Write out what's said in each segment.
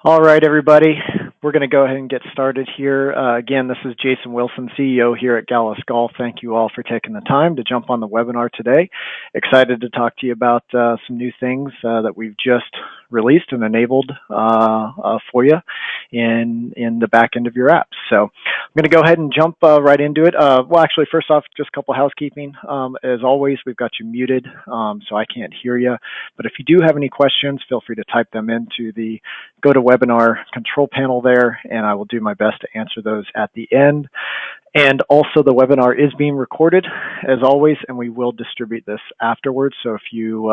All right, everybody. We're going to go ahead and get started here. Again, this is Jason Wilson, CEO here at Gala. Thank you all for taking the time to jump on the webinar today. Excited to talk to you about some new things that we've just released and enabled for you in the back end of your apps. So I'm going to go ahead and jump right into it. Well, actually, first off, just a couple housekeeping. As always, we've got you muted, so I can't hear you. But if you do have any questions, feel free to type them into the GoToWebinar control panel there, and I will do my best to answer those at the end. And also, the webinar is being recorded, as always, and we will distribute this afterwards. So if you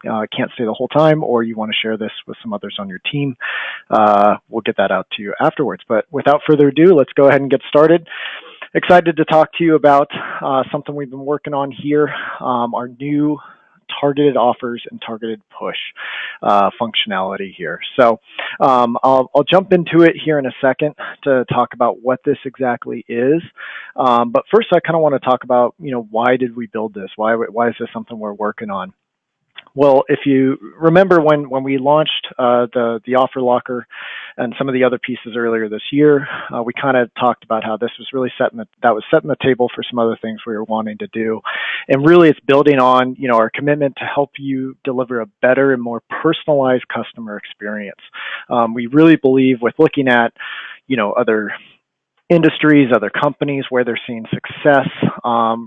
can't stay the whole time, or you want to share this with some others on your team, we'll get that out to you afterwards. But without further ado, let's go ahead and get started. Excited to talk to you about something we've been working on here, our new targeted offers and targeted push functionality here. So I'll jump into it here in a second to talk about what this exactly is. But first, I kind of want to talk about, why did we build this? Why is this something we're working on? Well, if you remember when we launched the Offer Locker and some of the other pieces earlier this year, we kind of talked about how this was really setting the table for some other things we were wanting to do. And really it's building on, our commitment to help you deliver a better and more personalized customer experience. We really believe with looking at, other industries, other companies where they're seeing success,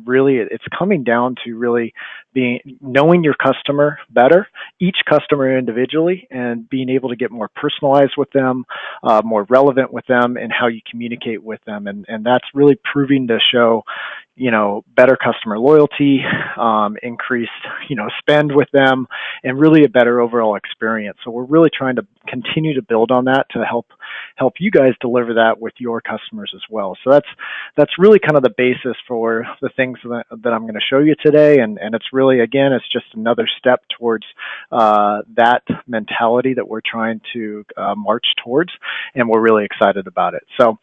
really it's coming down to really knowing your customer better, each customer individually, and being able to get more personalized with them, more relevant with them, and how you communicate with them. And that's really proving to show, better customer loyalty, increased, spend with them, and really a better overall experience. So we're really trying to continue to build on that to help you guys deliver that with your customers as well. So that's really kind of the basis for the things that I'm going to show you today. And it's really, again, it's just another step towards that mentality that we're trying to march towards, and we're really excited about it. So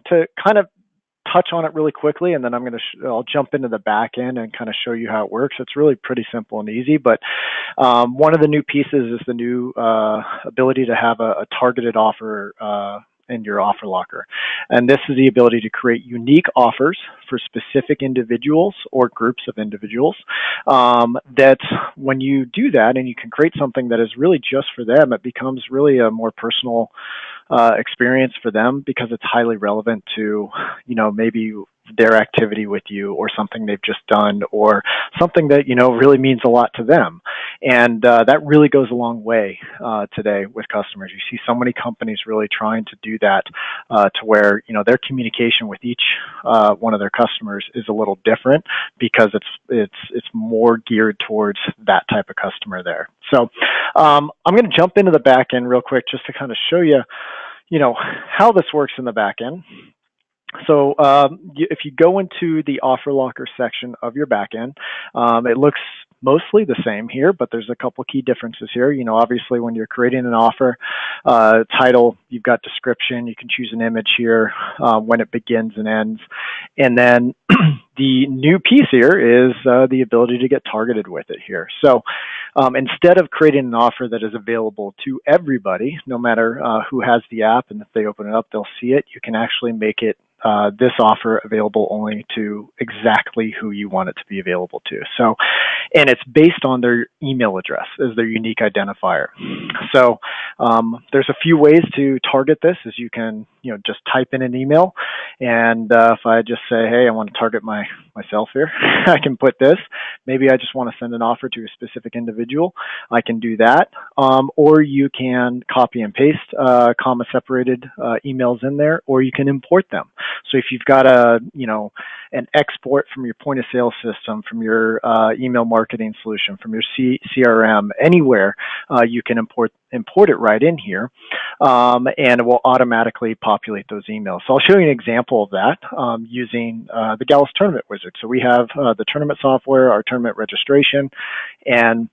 to kind of touch on it really quickly, and then I'll jump into the back end and kind of show you how it works. It's really pretty simple and easy, but one of the new pieces is the new ability to have a targeted offer in your Offer Locker. And this is the ability to create unique offers for specific individuals or groups of individuals, that when you do that and you can create something that is really just for them, it becomes really a more personal experience for them, because it's highly relevant to, maybe their activity with you, or something they've just done, or something that, really means a lot to them. And that really goes a long way today with customers. You see so many companies really trying to do that to where, their communication with each one of their customers is a little different, because it's more geared towards that type of customer there. So I'm going to jump into the back end real quick just to kind of show you, how this works in the back end. So if you go into the Offer Locker section of your backend, it looks mostly the same here, but there's a couple key differences here. Obviously when you're creating an offer, title, you've got description, you can choose an image here, when it begins and ends. And then the new piece here is the ability to get targeted with it here. So instead of creating an offer that is available to everybody, no matter who has the app, and if they open it up, they'll see it, you can actually make it this offer available only to exactly who you want it to be available to. So, and it's based on their email address as their unique identifier. So there's a few ways to target this, as you can, just type in an email. And if I just say, hey, I want to target myself here, I can put this. Maybe I just want to send an offer to a specific individual. I can do that. Or you can copy and paste comma separated emails in there, or you can import them. So if you've got an export from your point of sale system, from your email marketing solution, from your CRM, anywhere, you can import it right in here, and it will automatically populate those emails. So I'll show you an example of that using the Gala Tournament Wizard. So we have the tournament software, our tournament registration, and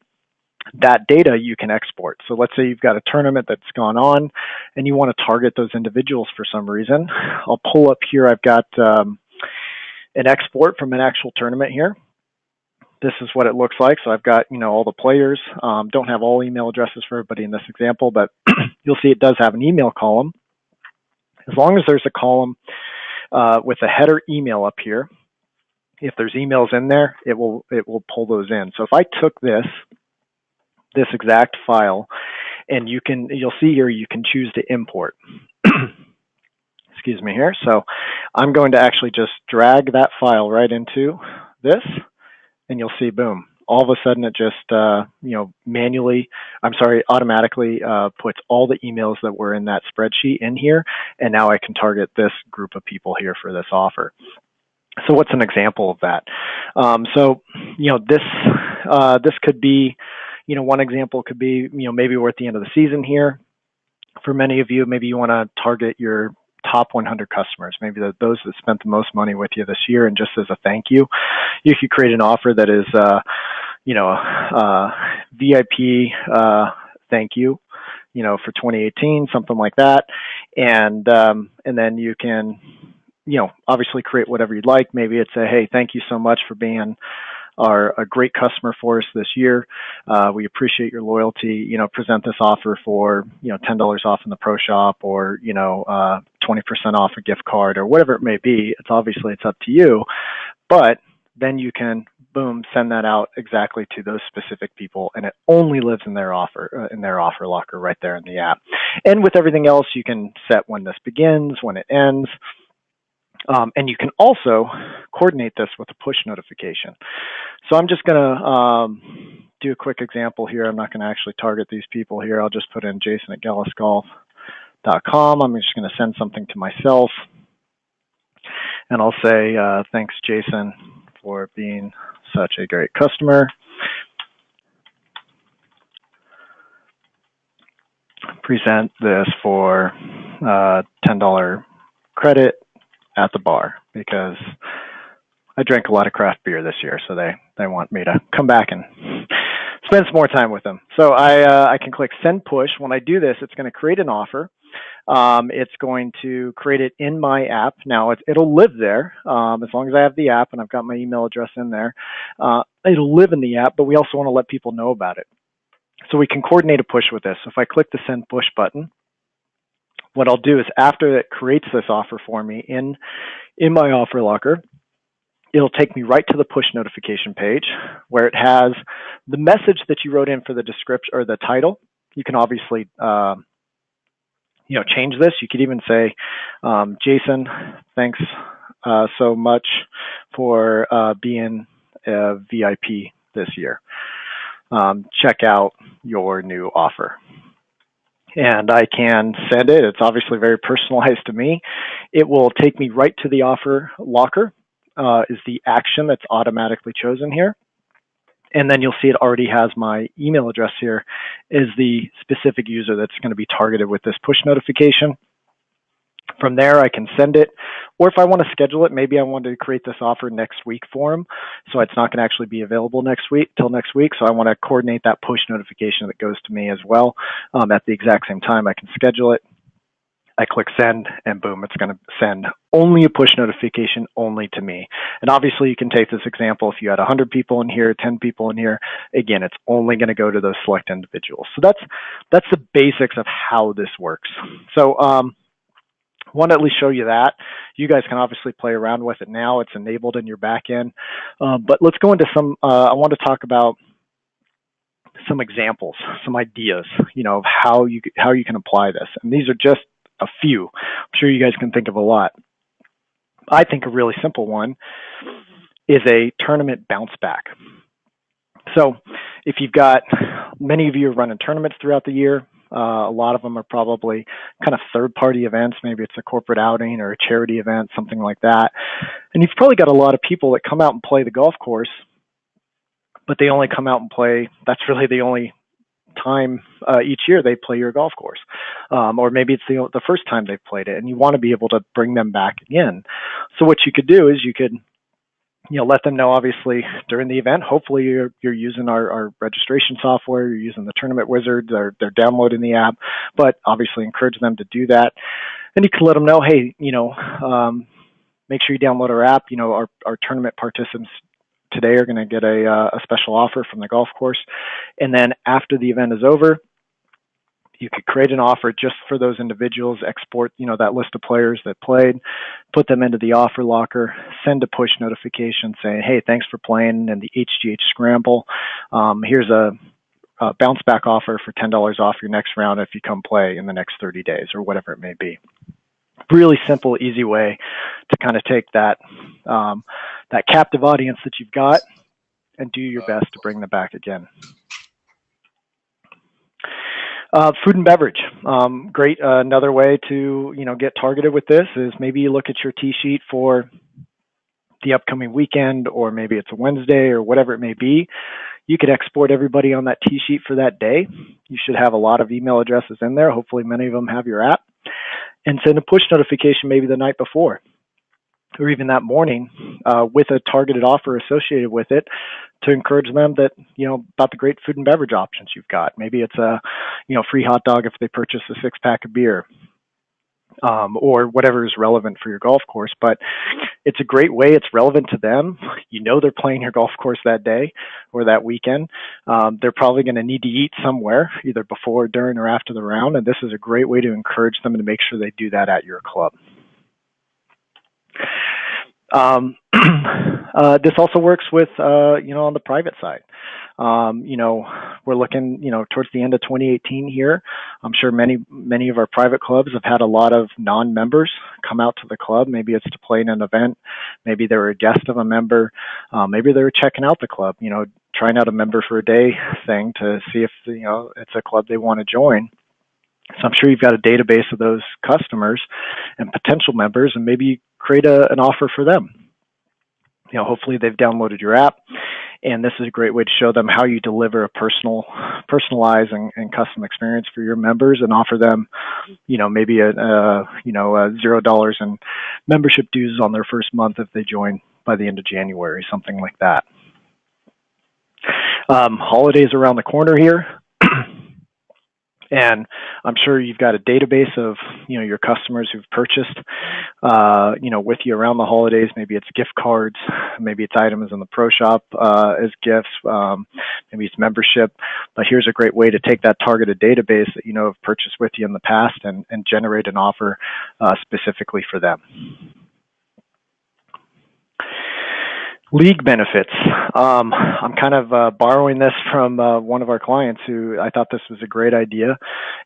that data you can export. So let's say you've got a tournament that's gone on and you want to target those individuals for some reason. I'll pull up here, I've got an export from an actual tournament here. this is what it looks like. So I've got, all the players. Don't have all email addresses for everybody in this example, but you'll see it does have an email column. As long as there's a column with a header email up here, if there's emails in there, it will pull those in. So if I took this exact file, and you'll see here you can choose to import. Excuse me here. So I'm going to actually just drag that file right into this, and you'll see, boom, all of a sudden it just automatically puts all the emails that were in that spreadsheet in here, and now I can target this group of people here for this offer. So what's an example of that? This could be, one example could be, maybe we're at the end of the season here. For many of you, maybe you want to target your top 100 customers, maybe those that spent the most money with you this year, and just as a thank you, you could create an offer that is, VIP thank you, for 2018, something like that, and then you can, obviously create whatever you'd like. Maybe it's a, hey, thank you so much for being a great customer for us this year. We appreciate your loyalty. Present this offer for, $10 off in the pro shop, or, 20% off a gift card, or whatever it may be. It's up to you, but then you can, boom, send that out exactly to those specific people, and it only lives in their offer locker right there in the app. And with everything else, you can set when this begins, when it ends. And you can also coordinate this with a push notification. So I'm just going to do a quick example here. I'm not going to actually target these people here. I'll just put in jason@galasgolf.com. I'm just going to send something to myself. And I'll say, thanks, Jason, for being such a great customer. Present this for $10 credit at the bar, because I drank a lot of craft beer this year, so they want me to come back and spend some more time with them. So I can click send push. When I do this, it's going to create an offer. It's going to create it in my app. Now it'll live there as long as I have the app and I've got my email address in there. It'll live in the app, but we also want to let people know about it. So we can coordinate a push with this. So if I click the send push button, what I'll do is, after it creates this offer for me in my offer locker, it'll take me right to the push notification page, where it has the message that you wrote in for the description or the title. You can obviously change this. You could even say, Jason, thanks so much for being a VIP this year. Check out your new offer. And I can send it. It's obviously very personalized to me. It will take me right to the offer locker, is the action that's automatically chosen here. And then you'll see it already has my email address here, is the specific user that's going to be targeted with this push notification. From there, I can send it, or if I want to schedule it, maybe I want to create this offer next week for them, so it's not going to actually be available till next week. So I want to coordinate that push notification that goes to me as well. At the exact same time, I can schedule it. I click send, and boom, it's going to send only a push notification only to me. And obviously, you can take this example. If you had 100 people in here, 10 people in here, again, it's only going to go to those select individuals. So that's the basics of how this works. So want to at least show you that. You guys can obviously play around with it now. It's enabled in your back end. But let's go into some, I want to talk about some examples, some ideas, of how you can apply this. And these are just a few. I'm sure you guys can think of a lot. I think a really simple one is a tournament bounce back. So if you've got, many of you are running tournaments throughout the year. A lot of them are probably kind of third-party events. Maybe it's a corporate outing or a charity event, something like that. And you've probably got a lot of people that come out and play the golf course, but they only come out and play. That's really the only time each year they play your golf course. Or maybe it's the first time they've played it, and you want to be able to bring them back again. So what you could do is you could let them know, obviously, during the event. Hopefully you're using our registration software, you're using the Tournament Wizard, they're downloading the app, but obviously encourage them to do that. And you can let them know, hey, make sure you download our app. Our tournament participants today are going to get a special offer from the golf course. And then after the event is over, you could create an offer just for those individuals, export, that list of players that played, put them into the offer locker, send a push notification saying, hey, thanks for playing in the HGH Scramble. Here's a bounce back offer for $10 off your next round if you come play in the next 30 days or whatever it may be. Really simple, easy way to kind of take that captive audience that you've got and do your best to bring them back again. Food and beverage. Great. Another way to, get targeted with this is maybe you look at your tee sheet for the upcoming weekend, or maybe it's a Wednesday or whatever it may be. You could export everybody on that tee sheet for that day. You should have a lot of email addresses in there. Hopefully many of them have your app, and send a push notification maybe the night before or even that morning with a targeted offer associated with it to encourage them that, about the great food and beverage options you've got. Maybe it's a, free hot dog if they purchase a 6-pack of beer, or whatever is relevant for your golf course. But it's a great way. It's relevant to them. They're playing your golf course that day or that weekend. They're probably going to need to eat somewhere, either before, during, or after the round. And this is a great way to encourage them and to make sure they do that at your club. This also works with, on the private side. We're looking, towards the end of 2018 here. I'm sure many of our private clubs have had a lot of non-members come out to the club. Maybe it's to play in an event. Maybe they were a guest of a member. Maybe they were checking out the club, trying out a member for a day thing to see if, it's a club they want to join. So I'm sure you've got a database of those customers and potential members, and maybe you create an offer for them. Hopefully they've downloaded your app, and this is a great way to show them how you deliver a personalized and custom experience for your members, and offer them, maybe a $0 in membership dues on their first month if they join by the end of January, something like that. Holidays around the corner here. And I'm sure you've got a database of, your customers who've purchased, with you around the holidays. Maybe it's gift cards, maybe it's items in the pro shop as gifts, maybe it's membership. But here's a great way to take that targeted database that have purchased with you in the past and generate an offer specifically for them. League benefits. I'm kind of borrowing this from one of our clients who I thought this was a great idea.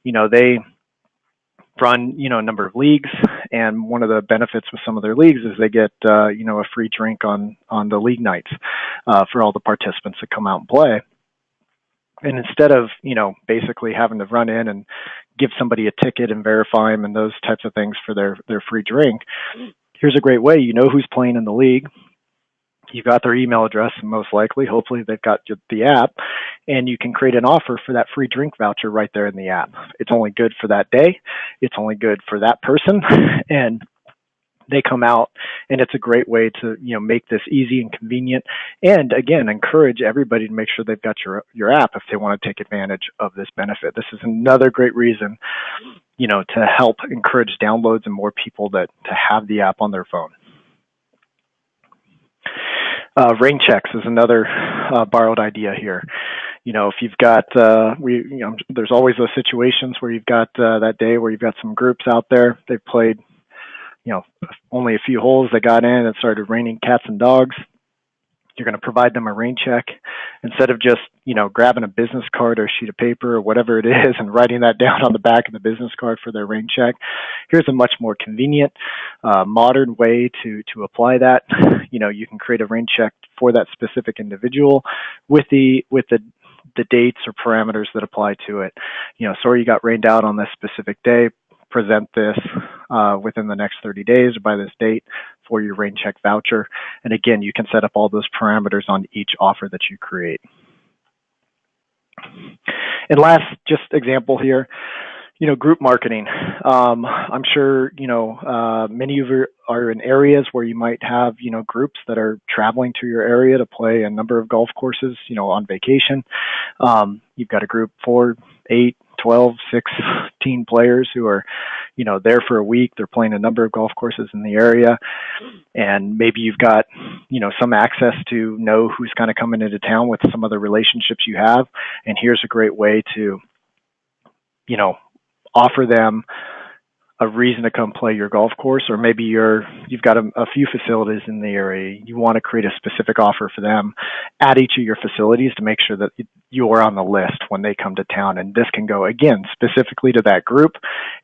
They run, a number of leagues, and one of the benefits with some of their leagues is they get, a free drink on the league nights for all the participants that come out and play. And instead of, basically having to run in and give somebody a ticket and verify them and those types of things for their free drink, here's a great way. Who's playing in the league. You've got their email address, and most likely, hopefully, they've got the app, and you can create an offer for that free drink voucher right there in the app. It's only good for that day. It's only good for that person, and they come out, and it's a great way to make this easy and convenient, and again, encourage everybody to make sure they've got your app if they want to take advantage of this benefit. This is another great reason, to help encourage downloads and more people to have the app on their phone. Rain checks is another borrowed idea here. If you've got, there's always those situations where you've got that day where you've got some groups out there. They've played, only a few holes. They got in. It started raining cats and dogs. You're going to provide them a rain check instead of just, grabbing a business card or a sheet of paper or whatever it is and writing that down on the back of the business card for their rain check. Here's a much more convenient, modern way to apply that. You can create a rain check for that specific individual with the dates or parameters that apply to it. Sorry you got rained out on this specific day. Present this within the next 30 days or by this date for your rain check voucher. And again, you can set up all those parameters on each offer that you create. And last, just example here, group marketing. I'm sure, many of you are in areas where you might have, groups that are traveling to your area to play a number of golf courses, on vacation. You've got a group 4, 8, 12, 16 players who are, there for a week. They're playing a number of golf courses in the area, and maybe you've got, some access to know who's kind of coming into town with some of the relationships you have. And here's a great way to, offer them a reason to come play your golf course. Or maybe you've got a few facilities in the area. You want to create a specific offer for them at each of your facilities to make sure that you're on the list when they come to town. And this can go, again, specifically to that group.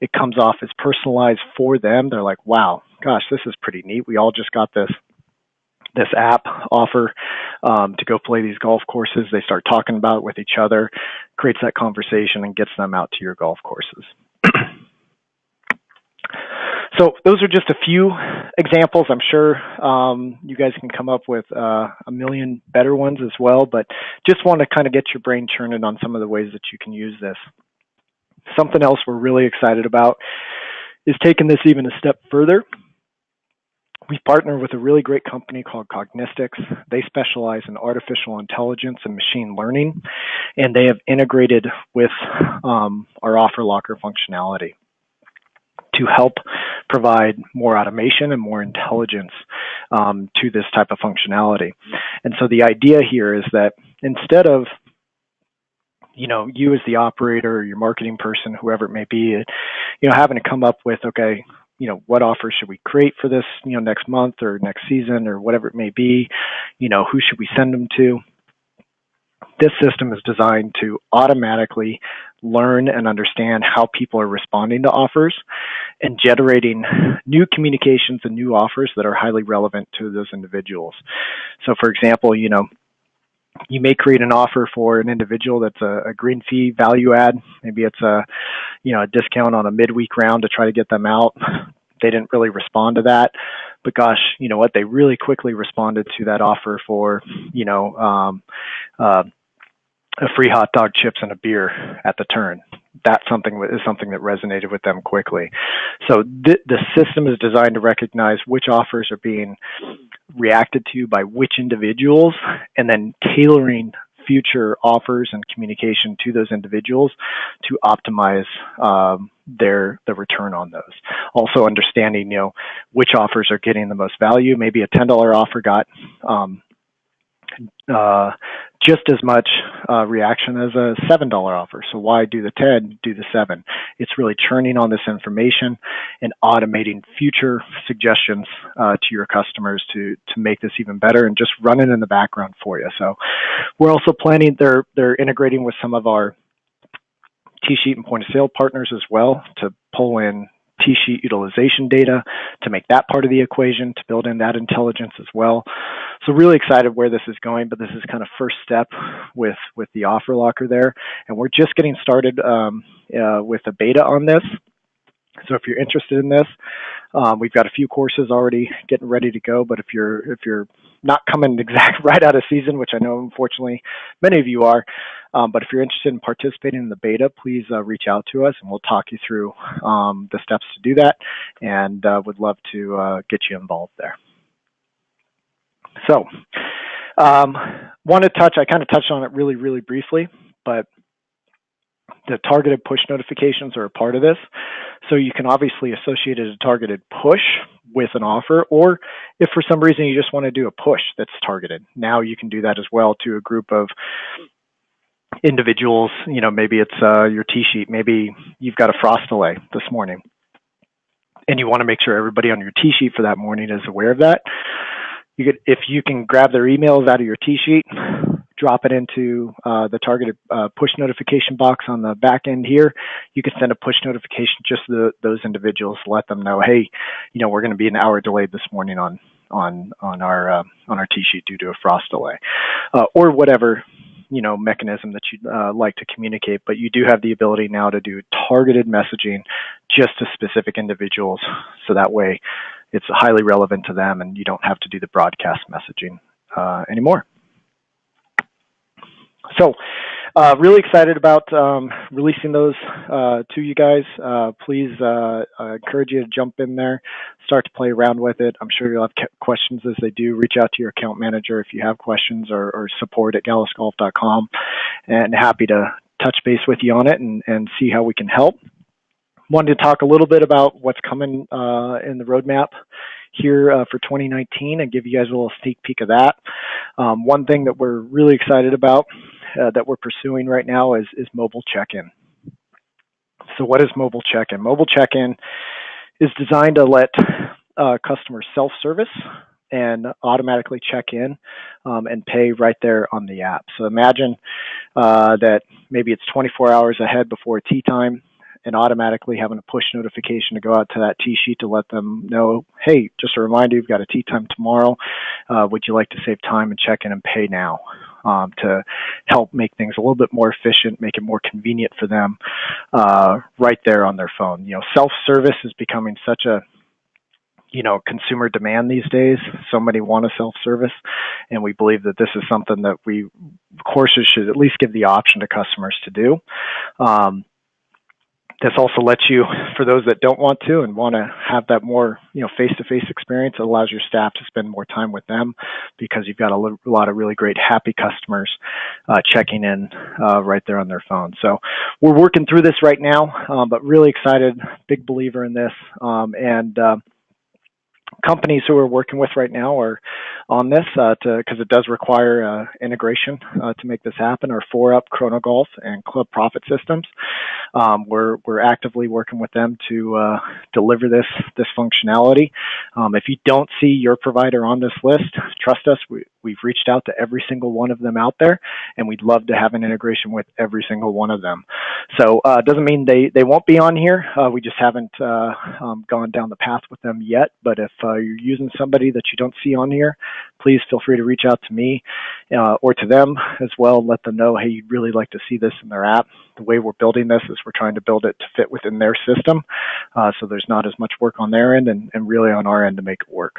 It comes off as personalized for them. They're like, wow, gosh, this is pretty neat. We all just got this app offer to go play these golf courses. They start talking about it with each other, creates that conversation, and gets them out to your golf courses. So those are just a few examples. I'm sure you guys can come up with a million better ones as well, but just want to kind of get your brain churning on some of the ways that you can use this. Something else we're really excited about is taking this even a step further. We partner with a really great company called Cognex. They specialize in artificial intelligence and machine learning, and they have integrated with our offer locker functionality to help provide more automation and more intelligence to this type of functionality. And so the idea here is that instead of you as the operator or your marketing person, whoever it may be, having to come up with, okay, what offers should we create for this, next month or next season or whatever it may be, who should we send them to? This system is designed to automatically learn and understand how people are responding to offers and generating new communications and new offers that are highly relevant to those individuals. So for example, you may create an offer for an individual that's a green fee value add. Maybe it's a discount on a midweek round to try to get them out. They didn't really respond to that, but gosh, you know what? They really quickly responded to that offer for, a free hot dog, chips, and a beer at the turn. That's something that resonated with them quickly. So the system is designed to recognize which offers are being reacted to by which individuals, and then tailoring future offers and communication to those individuals to optimize the return on those. Also understanding, which offers are getting the most value. Maybe a $10 offer got just as much reaction as a $7 offer. So why do the 10, do the 7? It's really churning on this information and automating future suggestions to your customers to make this even better and just run it in the background for you. So we're also planning, they're integrating with some of our T-sheet and point of sale partners as well to pull in T-sheet utilization data to make that part of the equation, to build in that intelligence as well. So really excited where this is going, but this is kind of first step with the offer locker there. And we're just getting started with a beta on this. So if you're interested in this, we've got a few courses already getting ready to go, but if you're not coming right out of season, which I know unfortunately many of you are, but if you're interested in participating in the beta, please reach out to us and we'll talk you through the steps to do that, and would love to get you involved there. So I kind of touched on it really, really briefly, but the targeted push notifications are a part of this. So you can obviously associate a targeted push with an offer, or if for some reason you just want to do a push that's targeted, now you can do that as well to a group of individuals. Maybe it's your T-sheet. Maybe you've got a frost delay this morning and you want to make sure everybody on your T-sheet for that morning is aware of that. If you can grab their emails out of your T-sheet, drop it into the targeted push notification box on the back end here, you can send a push notification just to those individuals to let them know, hey, we're going to be an hour delayed this morning on our T-sheet due to a frost delay, or whatever mechanism that you'd like to communicate. But you do have the ability now to do targeted messaging just to specific individuals, so that way it's highly relevant to them and you don't have to do the broadcast messaging anymore. So really excited about releasing those to you guys. Please encourage you to jump in there, start to play around with it. I'm sure you'll have questions as they do. Reach out to your account manager if you have questions, or support at galasgolf.com, and happy to touch base with you on it and see how we can help. Wanted to talk a little bit about what's coming in the roadmap here for 2019 and give you guys a little sneak peek of that. One thing that we're really excited about that we're pursuing right now is mobile check-in. So what is mobile check-in? Mobile check-in is designed to let customers self-service and automatically check in and pay right there on the app. So imagine that maybe it's 24 hours ahead before tea time, and automatically having a push notification to go out to that tea sheet to let them know, hey, just a reminder, you've got a tea time tomorrow. Would you like to save time and check in and pay now? To help make things a little bit more efficient, make it more convenient for them right there on their phone. You know, self-service is becoming such a consumer demand these days. So many want a self-service, and we believe that this is something that courses should at least give the option to customers to do. This also lets you, for those that don't want to and want to have that more, face-to-face experience, it allows your staff to spend more time with them because you've got a lot of really great happy customers checking in right there on their phone. So we're working through this right now, but really excited, big believer in this, and companies who we're working with right now are on this because it does require integration to make this happen. Are 4UP, Chronogolf, and Club Profit Systems. We're actively working with them to deliver this functionality. If you don't see your provider on this list, trust us, we've reached out to every single one of them out there, and we'd love to have an integration with every single one of them. So it doesn't mean they won't be on here. We just haven't gone down the path with them yet. But if you're using somebody that you don't see on here, please feel free to reach out to me or to them as well. Let them know, hey, you'd really like to see this in their app. The way we're building this is we're trying to build it to fit within their system, so there's not as much work on their end and really on our end to make it work.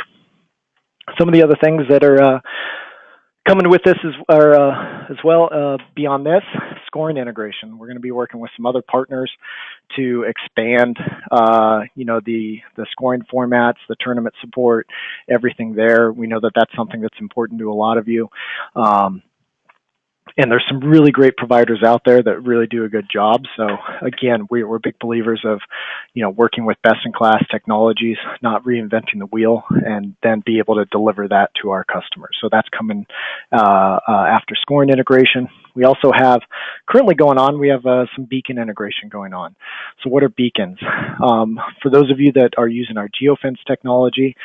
Some of the other things that are coming with this as well beyond this, scoring integration. We're going to be working with some other partners to expand, the scoring formats, the tournament support, everything there. We know that that's something that's important to a lot of you. And there's some really great providers out there that really do a good job. So again, we're big believers of, working with best-in-class technologies, not reinventing the wheel, and then be able to deliver that to our customers. So that's coming after scoring integration. We also have currently going on, we have some beacon integration going on. So what are beacons? For those of you that are using our geofence technology,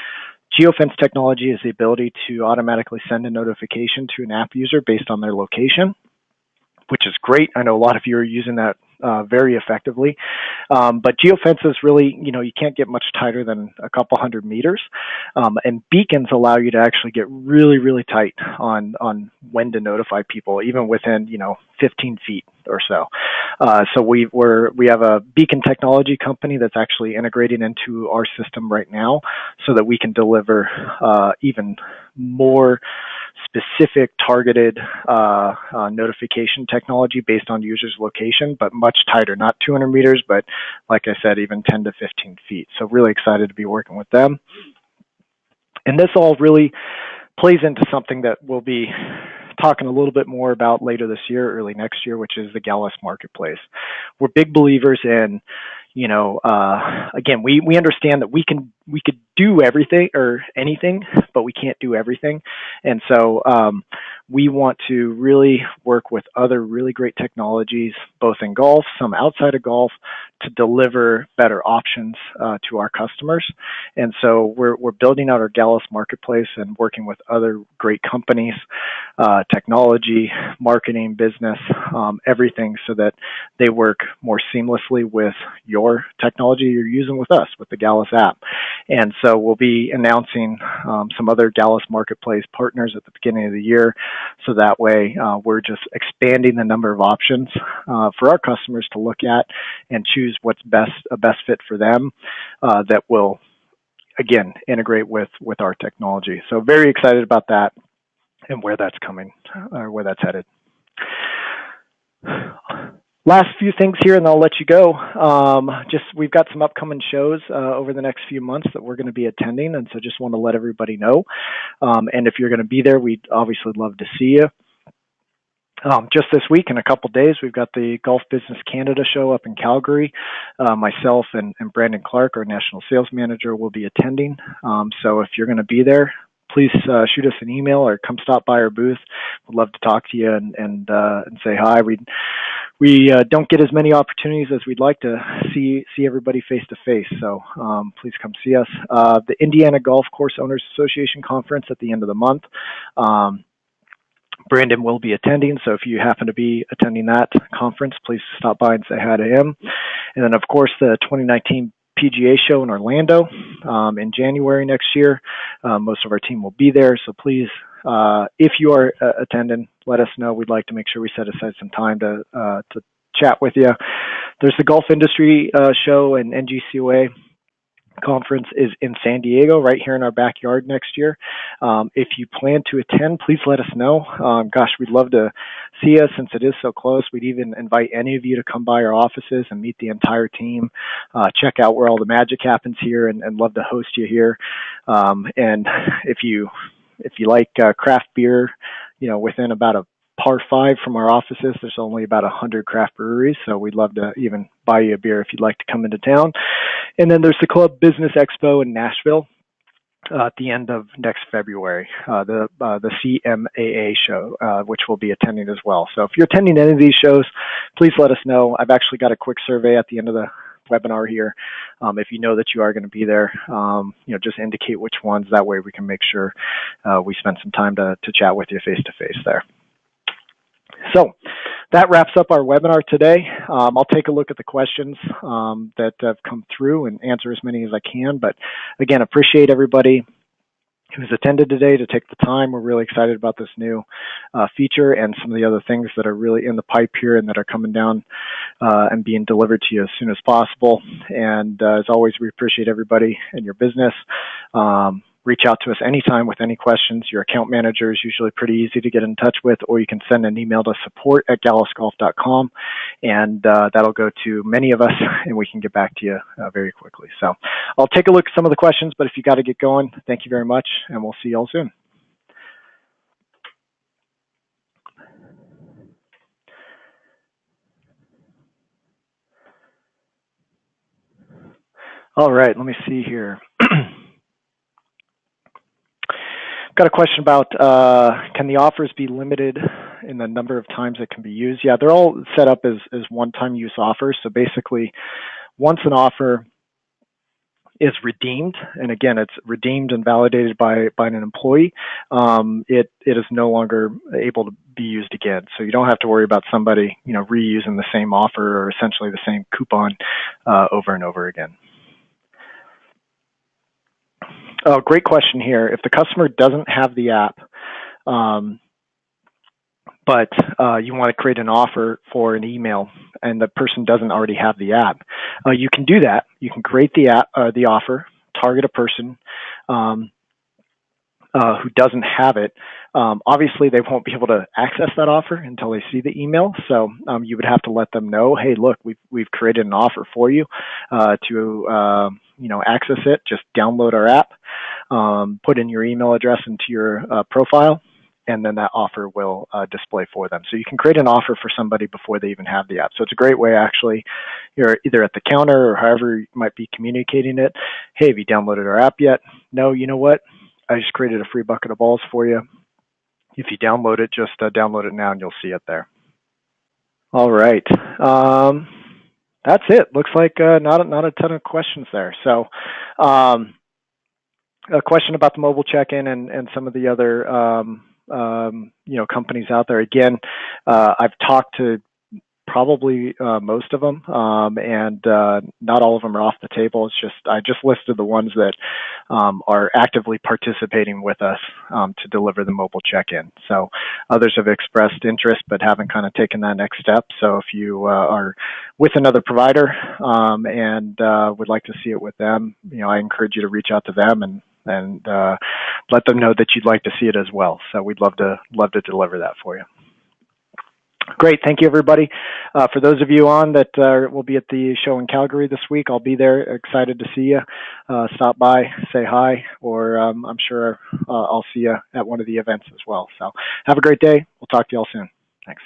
geofence technology is the ability to automatically send a notification to an app user based on their location, which is great. I know a lot of you are using that very effectively. But geofence is really, you can't get much tighter than a couple 100 meters. And beacons allow you to actually get really, really tight on when to notify people, even within, 15 feet or so. So we have a beacon technology company that's actually integrating into our system right now so that we can deliver even more specific targeted notification technology based on users' location, but much tighter, not 200 meters, but like I said, even 10 to 15 feet. So really excited to be working with them. And this all really plays into something that we'll be talking a little bit more about later this year, early next year, which is the Gala marketplace. We're big believers in, again, we understand that we could do everything or anything, but we can't do everything. And so we want to really work with other really great technologies, both in golf, some outside of golf, to deliver better options to our customers. And so we're building out our Gala marketplace and working with other great companies, technology, marketing, business, everything, so that they work more seamlessly with your technology you're using with us, with the Gala app. And so we'll be announcing some other Gala marketplace partners at the beginning of the year. So that way we're just expanding the number of options for our customers to look at and choose what's a best fit for them that will, again, integrate with our technology. So very excited about that and where that's coming, or where that's headed. Last few things here, and I'll let you go. We've got some upcoming shows over the next few months that we're going to be attending, and so just want to let everybody know. And if you're going to be there, we'd obviously love to see you. Just this week, in a couple days, we've got the Golf Business Canada show up in Calgary. Myself and Brandon Clark, our national sales manager, will be attending. So if you're going to be there, please shoot us an email or come stop by our booth. We'd love to talk to you and say hi. We don't get as many opportunities as we'd like to see everybody face to face. So please come see us. The Indiana Golf Course Owners Association Conference at the end of the month. Brandon will be attending, so if you happen to be attending that conference, please stop by and say hi to him. And then, of course, the 2019 PGA show in Orlando in January next year. Most of our team will be there, so please, if you are attending, let us know. We'd like to make sure we set aside some time to chat with you. There's the Golf Industry show and NGCOA conference is in San Diego, right here in our backyard next year. If you plan to attend, please let us know. Gosh, we'd love to see you since it is so close. We'd even invite any of you to come by our offices and meet the entire team, check out where all the magic happens here, and love to host you here. And if you like craft beer, within about a par 5 from our offices, there's only about 100 craft breweries, so we'd love to even buy you a beer if you'd like to come into town. And then there's the Club Business Expo in Nashville at the end of next February, the CMAA show, which we'll be attending as well. So if you're attending any of these shows, please let us know. I've actually got a quick survey at the end of the webinar here. If you know that you are going to be there, just indicate which ones. That way we can make sure we spend some time to chat with you face to face there. So that wraps up our webinar today. I'll take a look at the questions that have come through and answer as many as I can. But again, appreciate everybody who's attended today to take the time. We're really excited about this new feature and some of the other things that are really in the pipe here and that are coming down and being delivered to you as soon as possible. And as always, we appreciate everybody and your business. Reach out to us anytime with any questions. Your account manager is usually pretty easy to get in touch with, or you can send an email to support@gallasgolf.com, and that'll go to many of us, and we can get back to you very quickly. So I'll take a look at some of the questions, but if you got to get going, thank you very much, and we'll see you all soon. All right, let me see here. Got a question about can the offers be limited in the number of times it can be used? Yeah, they're all set up as one-time use offers. So basically, once an offer is redeemed, and again, it's redeemed and validated by an employee, it is no longer able to be used again. So you don't have to worry about somebody reusing the same offer or essentially the same coupon over and over again. Oh, great question here. If the customer doesn't have the app, but you want to create an offer for an email and the person doesn't already have the app, you can do that. You can create the app, the offer, target a person who doesn't have it. Obviously, they won't be able to access that offer until they see the email. So you would have to let them know, hey, look, we've created an offer for you to access it. Just download our app, put in your email address into your profile, and then that offer will display for them. So you can create an offer for somebody before they even have the app. So it's a great way, actually. You're either at the counter or however you might be communicating it. Hey, have you downloaded our app yet? No, you know what? I just created a free bucket of balls for you. If you download it, just download it now and you'll see it there. All right. That's it. Looks like not a ton of questions there. So a question about the mobile check-in and some of the other companies out there. Again, I've talked to probably most of them, and not all of them are off the table. It's just I just listed the ones that are actively participating with us to deliver the mobile check-in. So others have expressed interest but haven't kind of taken that next step. So if you are with another provider and would like to see it with them, I encourage you to reach out to them and let them know that you'd like to see it as well. So we'd love to deliver that for you. Great. Thank you, everybody. For those of you on that will be at the show in Calgary this week, I'll be there. Excited to see you. Stop by, say hi, or I'm sure I'll see you at one of the events as well. So have a great day. We'll talk to you all soon. Thanks.